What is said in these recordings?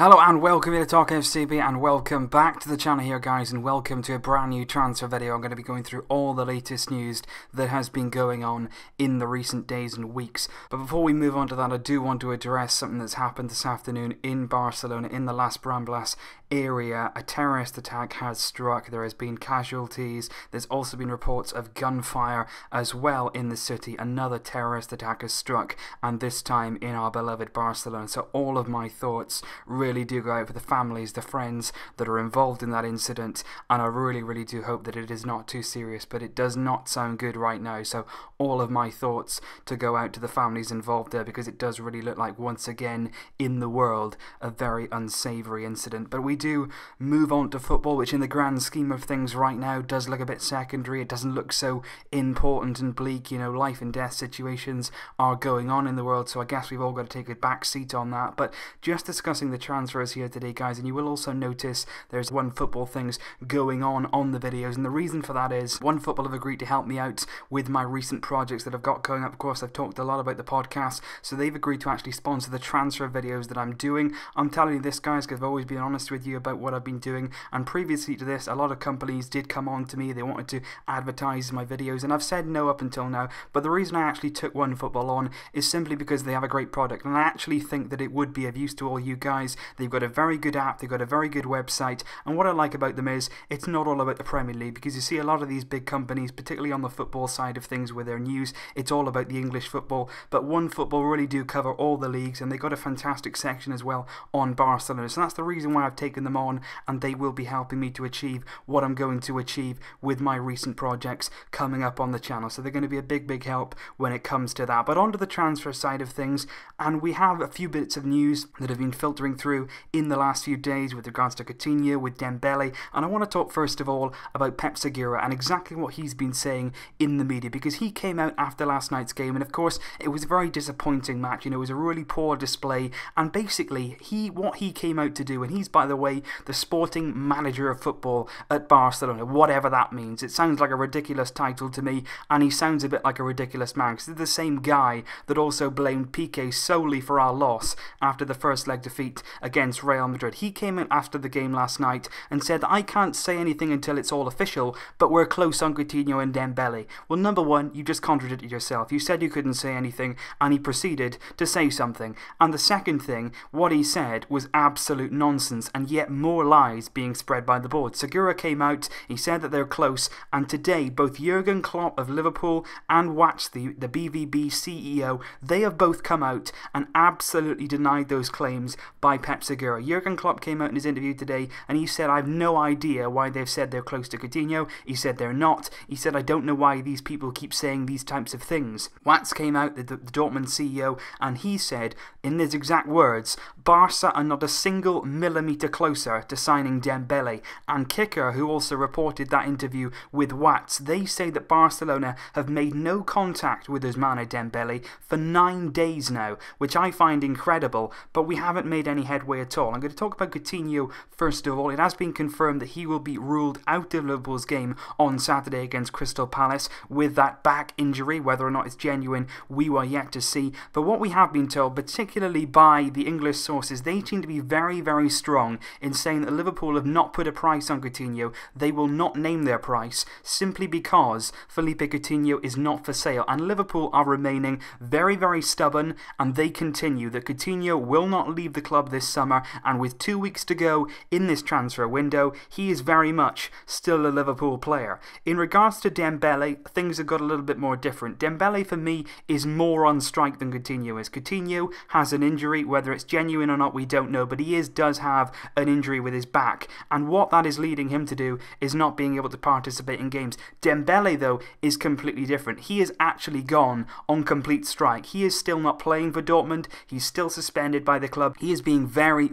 Hello and welcome to Talk FCB and welcome back to the channel here guys, and welcome to a brand new transfer video. I'm going to be going through all the latest news that has been going on in the recent days and weeks. But before we move on to that, I do want to address something that's happened this afternoon in Barcelona, in the Las Ramblas area. A terrorist attack has struck. There has been casualties. There's also been reports of gunfire as well in the city. Another terrorist attack has struck, and this time in our beloved Barcelona. So all of my thoughts really do go out for the families, the friends that are involved in that incident, and I really do hope that it is not too serious, but it does not sound good right now. So all of my thoughts to go out to the families involved there, because it does really look like, once again in the world, a very unsavoury incident. But we do move on to football, which in the grand scheme of things right now does look a bit secondary. It doesn't look so important and bleak. You know, life and death situations are going on in the world, so I guess we've all got to take a back seat on that. But just discussing the transfers here today guys, and you will also notice there's OneFootball things going on the videos, and the reason for that is OneFootball have agreed to help me out with my recent projects that I've got going up. Of course, I've talked a lot about the podcast, so they've agreed to actually sponsor the transfer videos that I'm doing. I'm telling you this guys because I've always been honest with you about what I've been doing, and previously to this a lot of companies did come on to me. They wanted to advertise my videos, and I've said no up until now. But the reason I actually took OneFootball on is simply because they have a great product, and I actually think that it would be of use to all you guys. They've got a very good app, they've got a very good website, and what I like about them is it's not all about the Premier League, because you see a lot of these big companies, particularly on the football side of things with their news, it's all about the English football. But OneFootball really do cover all the leagues, and they've got a fantastic section as well on Barcelona. So that's the reason why I've taken them on, and they will be helping me to achieve what I'm going to achieve with my recent projects coming up on the channel. So they're going to be a big help when it comes to that. But on to the transfer side of things, and we have a few bits of news that have been filtering through in the last few days with regards to Coutinho, with Dembele, and I want to talk first of all about Pep Segura and exactly what he's been saying in the media, because he came out after last night's game, and of course it was a very disappointing match. You know, it was a really poor display, and basically what he came out to do, and he's, by the way, the sporting manager of football at Barcelona, whatever that means. It sounds like a ridiculous title to me, and he sounds a bit like a ridiculous man, because he's the same guy that also blamed Piqué solely for our loss after the first leg defeat against Real Madrid. He came in after the game last night and said, I can't say anything until it's all official, but we're close on Coutinho and Dembele. Well, number one, you just contradicted yourself. You said you couldn't say anything, and he proceeded to say something. And the second thing, what he said was absolute nonsense, and yet more lies being spread by the board. Segura came out, he said that they're close, and today both Jurgen Klopp of Liverpool and Watts, the BVB CEO, they have both come out and absolutely denied those claims by Pep Segura. Jurgen Klopp came out in his interview today and he said, I have no idea why they've said they're close to Coutinho. He said they're not. He said, I don't know why these people keep saying these types of things. Watts came out, the Dortmund CEO, and he said, in his exact words, Barca are not a single millimetre closer to signing Dembele. And Kicker, who also reported that interview with Watts, they say that Barcelona have made no contact with Ousmane Dembele for 9 days now, which I find incredible, but we haven't made any headway at all. I'm going to talk about Coutinho first of all. It has been confirmed that he will be ruled out of Liverpool's game on Saturday against Crystal Palace with that back injury. Whether or not it's genuine, we were yet to see. But what we have been told, particularly by the English sources, they seem to be very strong in saying that Liverpool have not put a price on Coutinho. They will not name their price simply because Philippe Coutinho is not for sale, and Liverpool are remaining very stubborn, and they continue that Coutinho will not leave the club this summer, and with 2 weeks to go in this transfer window, he is very much still a Liverpool player. In regards to Dembele, things have got a little bit more different. Dembele for me is more on strike than Coutinho is. Coutinho has an injury, whether it's genuine or not we don't know, but he does have an injury with his back, and what that is leading him to do is not being able to participate in games. Dembele though is completely different. He is actually gone on complete strike. He is still not playing for Dortmund. He's still suspended by the club. He is being very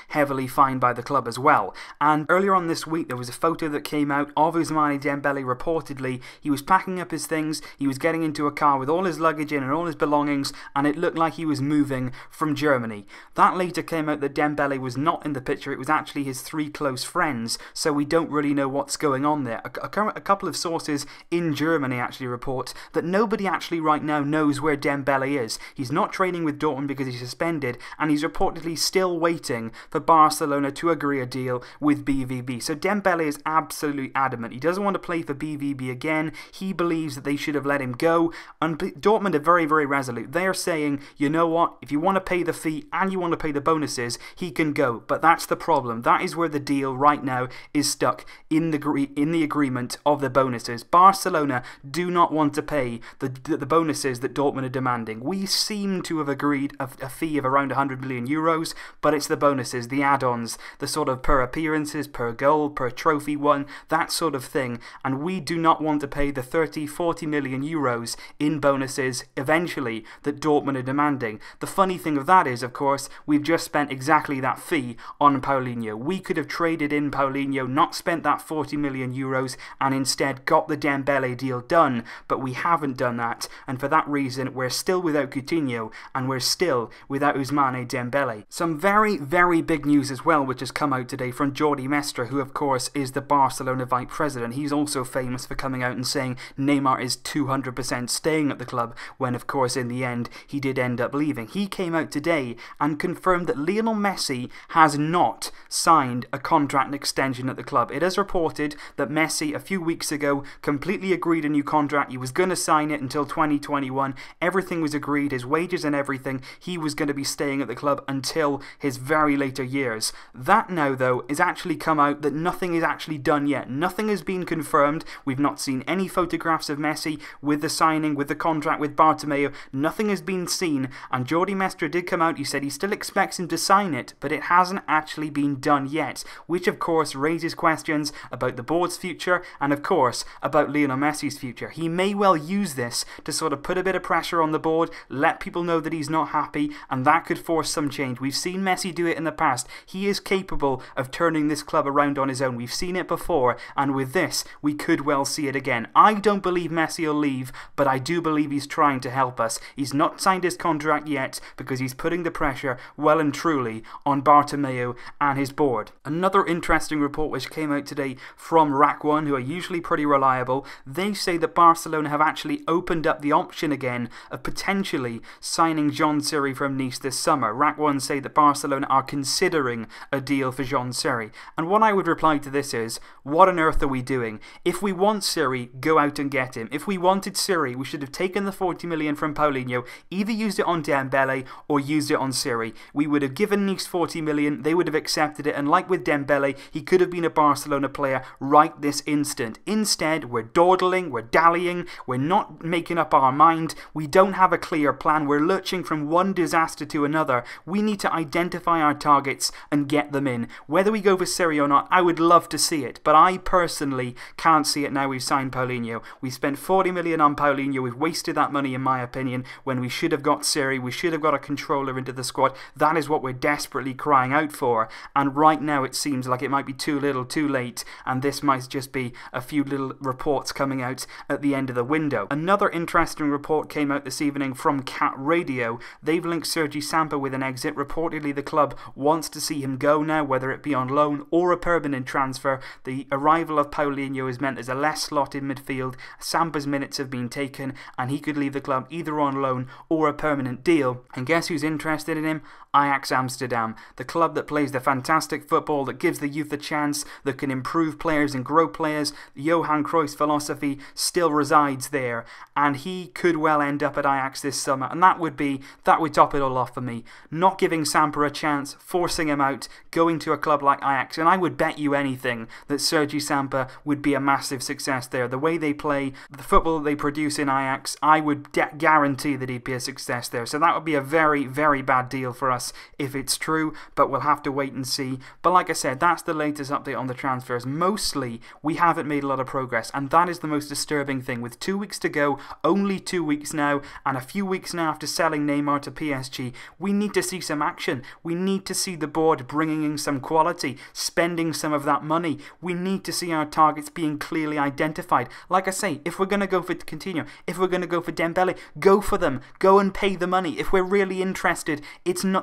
heavily fined by the club as well. And earlier on this week there was a photo that came out of Ousmane Dembele. Reportedly he was packing up his things, he was getting into a car with all his luggage in and all his belongings, and it looked like he was moving from Germany. That later came out that Dembele was not in the picture, it was actually his 3 close friends, so we don't really know what's going on there. A couple of sources in Germany actually report that nobody actually right now knows where Dembele is. He's not training with Dortmund because he's suspended, and he's reportedly still waiting for Barcelona to agree a deal with BVB. So Dembele is absolutely adamant. He doesn't want to play for BVB again. He believes that they should have let him go, and Dortmund are very, very resolute. They are saying, you know what, if you want to pay the fee and you want to pay the bonuses, he can go. But that's the problem. That is where the deal right now is stuck, in the agreement of the bonuses. Barcelona do not want to pay the bonuses that Dortmund are demanding. We seem to have agreed a fee of around 100 million euros, but it's the bonuses, the add-ons, the sort of per appearances, per goal, per trophy won, that sort of thing. And we do not want to pay the 30-40 million euros in bonuses eventually that Dortmund are demanding. The funny thing of that is, of course, we've just spent exactly that fee on Paulinho. We could have traded in Paulinho, not spent that 40 million euros, and instead got the Dembele deal done, but we haven't done that, and for that reason we're still without Coutinho, and we're still without Ousmane Dembele. Some very, very big news as well which has come out today from Jordi Mestre, who of course is the Barcelona vice president. He's also famous for coming out and saying Neymar is 200% staying at the club, when of course in the end he did end up leaving. He came out today and confirmed that Lionel Messi has not signed a contract extension at the club. It is reported that Messi a few weeks ago completely agreed a new contract. He was going to sign it until 2021. Everything was agreed, his wages and everything. He was going to be staying at the club until his very later years. That now though is actually come out that nothing is actually done yet. Nothing has been confirmed. We've not seen any photographs of Messi with the signing, with the contract with Bartomeu. Nothing has been seen, and Jordi Mestre did come out. He said he still expects him to sign it, but it hasn't actually been done yet, which of course raises questions about the board's future and of course about Lionel Messi's future. He may well use this to sort of put a bit of pressure on the board, let people know that he's not happy, and that could force some change. We've seen Messi do it in the past. He is capable of turning this club around on his own. We've seen it before, and with this we could well see it again. I don't believe Messi will leave, but I do believe he's trying to help us. He's not signed his contract yet because he's putting the pressure well and truly on Bartomeu and his board. Another interesting report which came out today from RAC1, who are usually pretty reliable, they say that Barcelona have actually opened up the option again of potentially signing Jean Seri from Nice this summer. RAC1 say that Barcelona are considering a deal for Jean Seri. And what I would reply to this is, what on earth are we doing? If we want Seri, go out and get him. If we wanted Seri, we should have taken the 40 million from Paulinho, either used it on Dembele or used it on Seri. We would have given Nice 40 million, they would have accepted it, and like with Dembele, he could have been a Barcelona player right this instant. Instead, we're dawdling, we're dallying, we're not making up our mind, we don't have a clear plan, we're lurching from one disaster to another. We need to identify our targets and get them in. Whether we go for Seri or not, I would love to see it, but I personally can't see it now we've signed Paulinho. We spent 40 million on Paulinho, we've wasted that money in my opinion, when we should have got Seri, we should have got a controller into the squad. That is what we're desperately crying out for, and right now it seems like it might be too little too late, and this might just be a few little reports coming out at the end of the window. Another interesting report came out this evening from Cat Radio. They've linked Sergi Samper with an exit. Reportedly the club wants to see him go now, whether it be on loan or a permanent transfer. The arrival of Paulinho has meant there's a less slot in midfield. Samper's minutes have been taken, and he could leave the club either on loan or a permanent deal. And guess who's interested in him? Ajax Amsterdam, the club that plays the fantastic football, that gives the youth a chance, that can improve players and grow players. Johan Cruyff's philosophy still resides there, and he could well end up at Ajax this summer, and that would top it all off for me. Not giving Samper a chance, forcing him out, going to a club like Ajax, and I would bet you anything that Sergi Samper would be a massive success there. The way they play, the football that they produce in Ajax, I would guarantee that he'd be a success there. So that would be a very, very bad deal for us if it's true, but we'll have to wait and see. But like I said, that's the latest update on the transfers. Mostly, we haven't made a lot of progress, and that is the most disturbing thing. With 2 weeks to go, only 2 weeks now, and a few weeks now after selling Neymar to PSG, we need to see some action. We need to see the board bringing in some quality, spending some of that money. We need to see our targets being clearly identified. Like I say, if we're going to go for Coutinho, if we're going to go for Dembele, go for them. Go and pay the money. If we're really interested,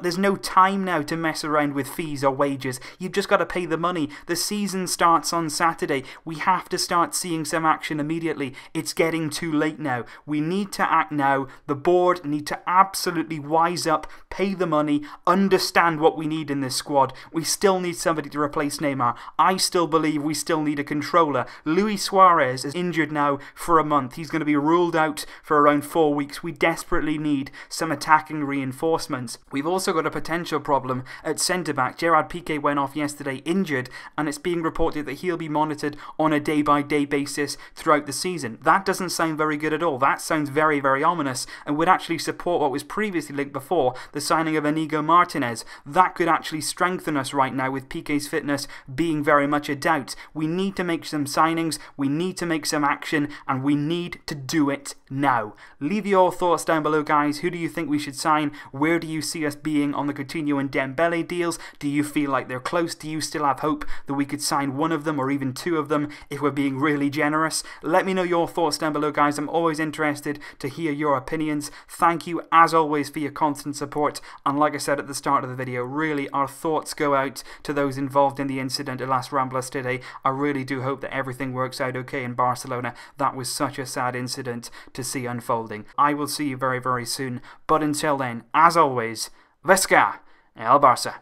there's no time now to mess around with fees or wages. You've just got to pay the money. The season starts on Saturday. We have to start seeing some action immediately. It's getting too late now. We need to act now. The board need to absolutely wise up, pay the money, understand what we need in this squad. We still need somebody to replace Neymar. I still believe we still need a controller. Luis Suarez is injured now for a month. He's going to be ruled out for around 4 weeks. We desperately need some attacking reinforcements. We've also got a potential problem at centre-back. Gerard Piqué went off yesterday injured, and it's being reported that he'll be monitored on a day-by-day basis throughout the season. That doesn't sound very good at all. That sounds very, very ominous and would actually support what was previously linked before, the signing of Inigo Martinez. That could actually strengthen us right now with Piqué's fitness being very much a doubt. We need to make some signings, we need to make some action, and we need to do it now. Leave your thoughts down below, guys. Who do you think we should sign? Where do you see us being on the Coutinho and Dembele deals? Do you feel like they're close? Do you still have hope that we could sign one of them or even two of them if we're being really generous? Let me know your thoughts down below, guys. I'm always interested to hear your opinions. Thank you as always for your constant support, and like I said at the start of the video, really our thoughts go out to those involved in the incident at Las Ramblas today. I really do hope that everything works out okay in Barcelona. That was such a sad incident to see unfolding. I will see you very, very soon, but until then, as always, Visca el Barça.